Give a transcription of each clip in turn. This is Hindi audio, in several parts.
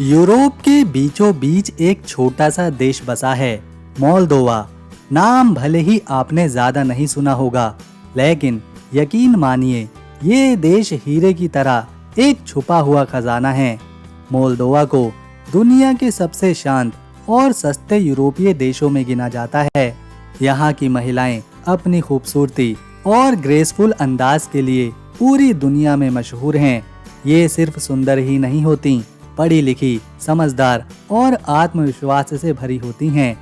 यूरोप के बीचों बीच एक छोटा सा देश बसा है, मोल्दोवा। नाम भले ही आपने ज्यादा नहीं सुना होगा, लेकिन यकीन मानिए ये देश हीरे की तरह एक छुपा हुआ खजाना है। मोल्दोवा को दुनिया के सबसे शांत और सस्ते यूरोपीय देशों में गिना जाता है। यहाँ की महिलाएं अपनी खूबसूरती और ग्रेसफुल अंदाज के लिए पूरी दुनिया में मशहूर हैं। ये सिर्फ सुंदर ही नहीं होती, पढ़ी लिखी, समझदार और आत्मविश्वास से भरी होती हैं।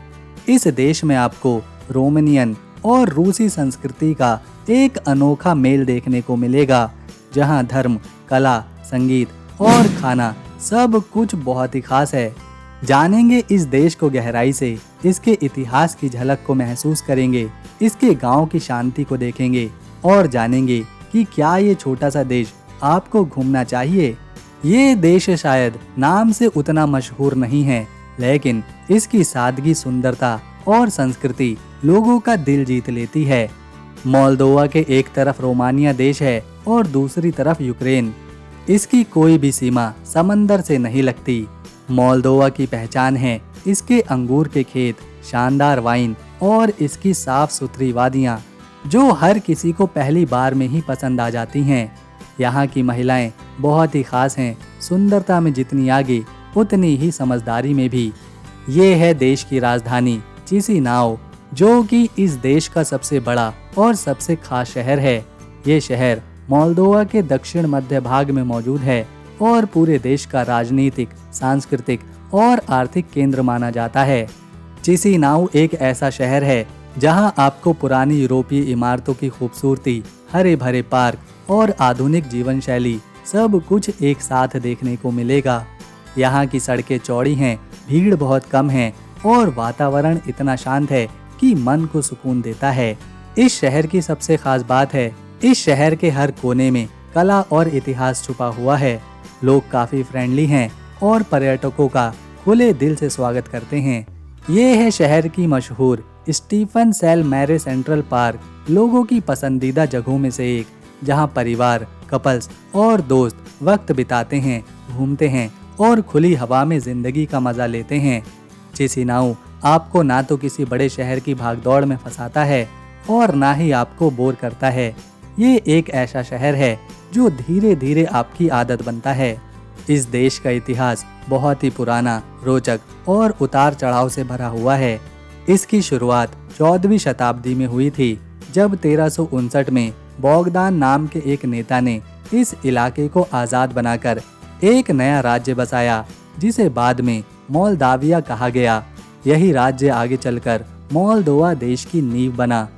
इस देश में आपको रोमानियन और रूसी संस्कृति का एक अनोखा मेल देखने को मिलेगा, जहां धर्म, कला, संगीत और खाना सब कुछ बहुत ही खास है। जानेंगे इस देश को गहराई से, इसके इतिहास की झलक को महसूस करेंगे, इसके गांव की शांति को देखेंगे और जानेंगे कि क्या ये छोटा सा देश आपको घूमना चाहिए। ये देश शायद नाम से उतना मशहूर नहीं है, लेकिन इसकी सादगी, सुंदरता और संस्कृति लोगों का दिल जीत लेती है। मोल्दोवा के एक तरफ रोमानिया देश है और दूसरी तरफ यूक्रेन। इसकी कोई भी सीमा समंदर से नहीं लगती। मोल्दोवा की पहचान है इसके अंगूर के खेत, शानदार वाइन और इसकी साफ सुथरी वादियाँ, जो हर किसी को पहली बार में ही पसंद आ जाती हैं। यहाँ की महिलाएं बहुत ही खास हैं, सुंदरता में जितनी आगे उतनी ही समझदारी में भी। ये है देश की राजधानी चिसिनाओ, जो कि इस देश का सबसे बड़ा और सबसे खास शहर है। ये शहर मोल्दोवा के दक्षिण मध्य भाग में मौजूद है और पूरे देश का राजनीतिक, सांस्कृतिक और आर्थिक केंद्र माना जाता है। चिसिनाओ एक ऐसा शहर है जहां आपको पुरानी यूरोपीय इमारतों की खूबसूरती, हरे भरे पार्क और आधुनिक जीवन शैली सब कुछ एक साथ देखने को मिलेगा। यहाँ की सड़कें चौड़ी हैं, भीड़ बहुत कम है और वातावरण इतना शांत है कि मन को सुकून देता है। इस शहर की सबसे खास बात है, इस शहर के हर कोने में कला और इतिहास छुपा हुआ है। लोग काफी फ्रेंडली हैं और पर्यटकों का खुले दिल से स्वागत करते हैं। ये है शहर की मशहूर स्टीफन सेल मैरे सेंट्रल पार्क, लोगों की पसंदीदा जगहों में से एक, जहां परिवार, कपल्स और दोस्त वक्त बिताते हैं, घूमते हैं और खुली हवा में जिंदगी का मजा लेते हैं। चिसिनाओ आपको ना तो किसी बड़े शहर की भागदौड़ में फंसाता है और ना ही आपको बोर करता है। ये एक ऐसा शहर है जो धीरे धीरे आपकी आदत बनता है। इस देश का इतिहास बहुत ही पुराना, रोचक और उतार चढ़ाव से भरा हुआ है। इसकी शुरुआत 14वीं शताब्दी में हुई थी, जब 1359 में बोगदान नाम के एक नेता ने इस इलाके को आज़ाद बनाकर एक नया राज्य बसाया, जिसे बाद में मोल्दाविया कहा गया। यही राज्य आगे चलकर मोल्दोवा देश की नींव बना।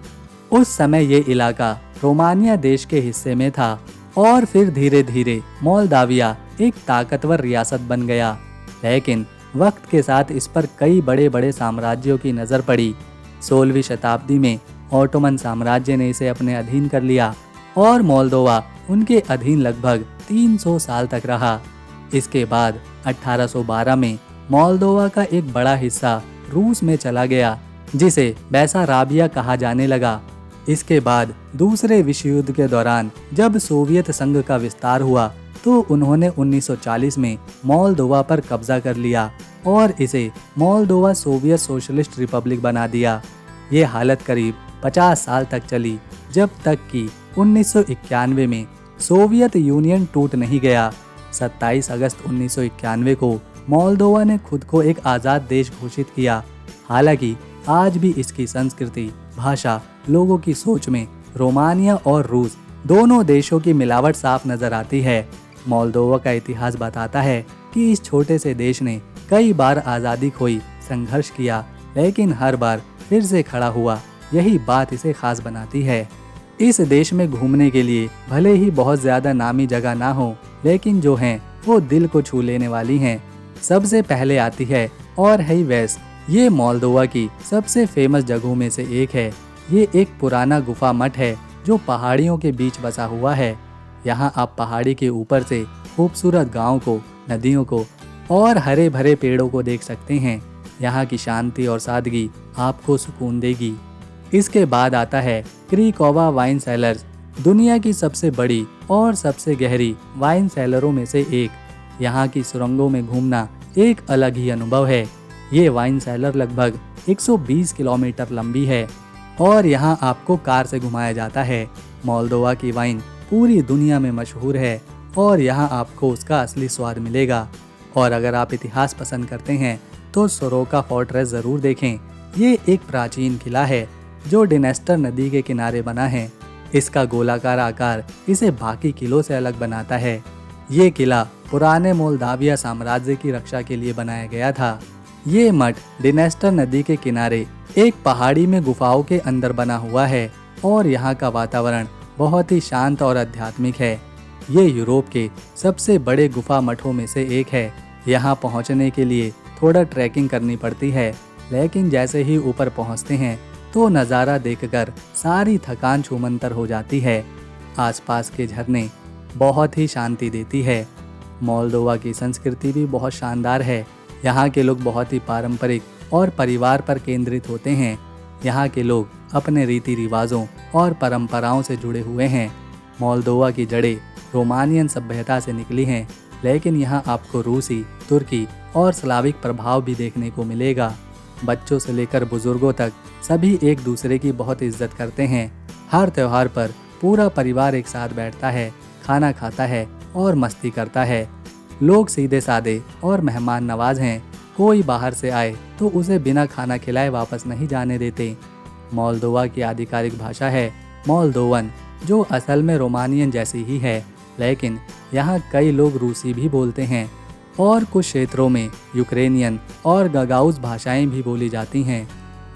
उस समय ये इलाका रोमानिया देश के हिस्से में था और फिर धीरे धीरे मोल्दाविया एक ताकतवर रियासत बन गया। लेकिन वक्त के साथ इस पर कई बड़े बड़े साम्राज्यों की नज़र पड़ी। 16वीं शताब्दी में ऑटोमन साम्राज्य ने इसे अपने अधीन कर लिया और मोल्दोवा उनके अधीन लगभग 300 साल तक रहा। इसके बाद 1812 में मोल्दोवा का एक बड़ा हिस्सा रूस में चला गया, जिसे बेसाराबिया कहा जाने लगा। इसके बाद दूसरे विश्व युद्ध के दौरान जब सोवियत संघ का विस्तार हुआ, तो उन्होंने 1940 में मोल्दोवा पर कब्जा कर लिया और इसे मोल्दोवा सोवियत सोशलिस्ट रिपब्लिक बना दिया। ये हालत करीब 50 साल तक चली, जब तक कि 1991 में सोवियत यूनियन टूट नहीं गया। 27 अगस्त 1991 को मोल्दोवा ने खुद को एक आज़ाद देश घोषित किया। हालांकि आज भी इसकी संस्कृति, भाषा, लोगों की सोच में रोमानिया और रूस दोनों देशों की मिलावट साफ नजर आती है। मोल्दोवा का इतिहास बताता है कि इस छोटे से देश ने कई बार आज़ादी खोई, संघर्ष किया, लेकिन हर बार फिर से खड़ा हुआ। यही बात इसे खास बनाती है। इस देश में घूमने के लिए भले ही बहुत ज़्यादा नामी जगह ना हो, लेकिन जो हैं वो दिल को छू लेने वाली हैं। सबसे पहले आती है और है वेस्ट। ये मोल्दोवा की सबसे फेमस जगहों में से एक है। ये एक पुराना गुफा मठ है जो पहाड़ियों के बीच बसा हुआ है। यहाँ आप पहाड़ी के ऊपर से खूबसूरत गाँव को, नदियों को और हरे भरे पेड़ों को देख सकते हैं। यहाँ की शांति और सादगी आपको सुकून देगी। इसके बाद आता है क्रीकोवा वाइन सेलर्स, दुनिया की सबसे बड़ी और सबसे गहरी वाइन सेलरों में से एक। यहाँ की सुरंगों में घूमना एक अलग ही अनुभव है। ये वाइन सेलर लगभग 120 किलोमीटर लंबी है और यहाँ आपको कार से घुमाया जाता है। मोल्दोवा की वाइन पूरी दुनिया में मशहूर है और यहाँ आपको उसका असली स्वाद मिलेगा। और अगर आप इतिहास पसंद करते हैं तो सोरोका फोर्ट्रेस ज़रूर देखें। ये एक प्राचीन किला है जो डिनेस्टर नदी के किनारे बना है। इसका गोलाकार आकार इसे बाकी किलों से अलग बनाता है। ये किला पुराने मोल्दाविया साम्राज्य की रक्षा के लिए बनाया गया था। ये मठ डिनेस्टर नदी के किनारे एक पहाड़ी में गुफाओं के अंदर बना हुआ है और यहाँ का वातावरण बहुत ही शांत और आध्यात्मिक है। ये यूरोप के सबसे बड़े गुफा मठों में से एक है। यहाँ पहुँचने के लिए थोड़ा ट्रैकिंग करनी पड़ती है, लेकिन जैसे ही ऊपर पहुँचते हैं तो नज़ारा देखकर सारी थकान छूमंतर हो जाती है। आसपास के झरने बहुत ही शांति देती है। मोल्दोवा की संस्कृति भी बहुत शानदार है। यहाँ के लोग बहुत ही पारंपरिक और परिवार पर केंद्रित होते हैं। यहाँ के लोग अपने रीति रिवाजों और परंपराओं से जुड़े हुए हैं। मोल्दोवा की जड़ें रोमानियन सभ्यता से निकली हैं, लेकिन यहाँ आपको रूसी, तुर्की और स्लाविक प्रभाव भी देखने को मिलेगा। बच्चों से लेकर बुजुर्गों तक सभी एक दूसरे की बहुत इज्जत करते हैं। हर त्योहार पर पूरा परिवार एक साथ बैठता है, खाना खाता है और मस्ती करता है। लोग सीधे सादे और मेहमान नवाज हैं। कोई बाहर से आए तो उसे बिना खाना खिलाए वापस नहीं जाने देते। मोल्दोवा की आधिकारिक भाषा है मोल्दोवन, जो असल में रोमानियन जैसी ही है, लेकिन यहाँ कई लोग रूसी भी बोलते हैं और कुछ क्षेत्रों में यूक्रेनियन और गगाउज भाषाएं भी बोली जाती हैं।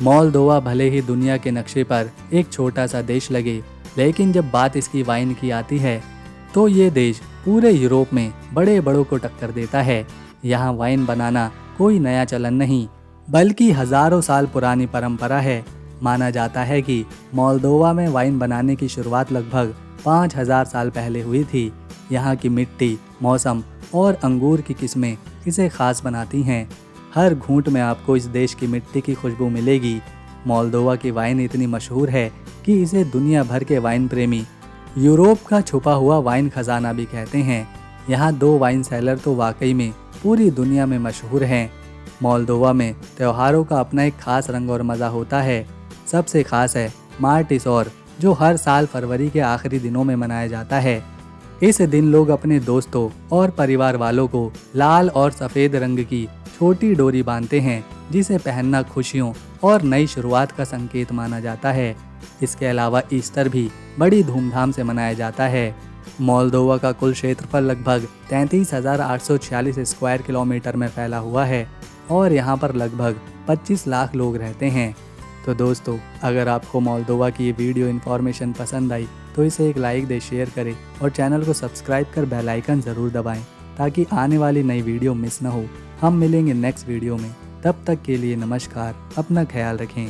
मोल्दोवा भले ही दुनिया के नक्शे पर एक छोटा सा देश लगे, लेकिन जब बात इसकी वाइन की आती है तो ये देश पूरे यूरोप में बड़े बड़ों को टक्कर देता है। यहाँ वाइन बनाना कोई नया चलन नहीं, बल्कि हजारों साल पुरानी परंपरा है। माना जाता है कि मोल्दोवा में वाइन बनाने की शुरुआत लगभग 5000 साल पहले हुई थी। यहाँ की मिट्टी, मौसम और अंगूर की किस्में इसे खास बनाती हैं। हर घूंट में आपको इस देश की मिट्टी की खुशबू मिलेगी। मोल्दोवा की वाइन इतनी मशहूर है कि इसे दुनिया भर के वाइन प्रेमी यूरोप का छुपा हुआ वाइन खजाना भी कहते हैं। यहाँ 2 वाइन सेलर तो वाकई में पूरी दुनिया में मशहूर हैं। मोल्दोवा में त्योहारों का अपना एक खास रंग और मज़ा होता है। सबसे खास है मार्टिसोर, जो हर साल फरवरी के आखिरी दिनों में मनाया जाता है। इस दिन लोग अपने दोस्तों और परिवार वालों को लाल और सफ़ेद रंग की छोटी डोरी बांधते हैं, जिसे पहनना खुशियों और नई शुरुआत का संकेत माना जाता है। इसके अलावा ईस्टर भी बड़ी धूमधाम से मनाया जाता है। मोल्दोवा का कुल क्षेत्रफल लगभग 33,846 स्क्वायर किलोमीटर में फैला हुआ है और यहाँ पर लगभग 25 लाख लोग रहते हैं। तो दोस्तों, अगर आपको मोल्दोवा की ये वीडियो इन्फॉर्मेशन पसंद आई तो इसे एक लाइक दे, शेयर करें और चैनल को सब्सक्राइब कर बेल आइकन ज़रूर दबाएं, ताकि आने वाली नई वीडियो मिस ना हो। हम मिलेंगे नेक्स्ट वीडियो में। तब तक के लिए नमस्कार, अपना ख्याल रखें।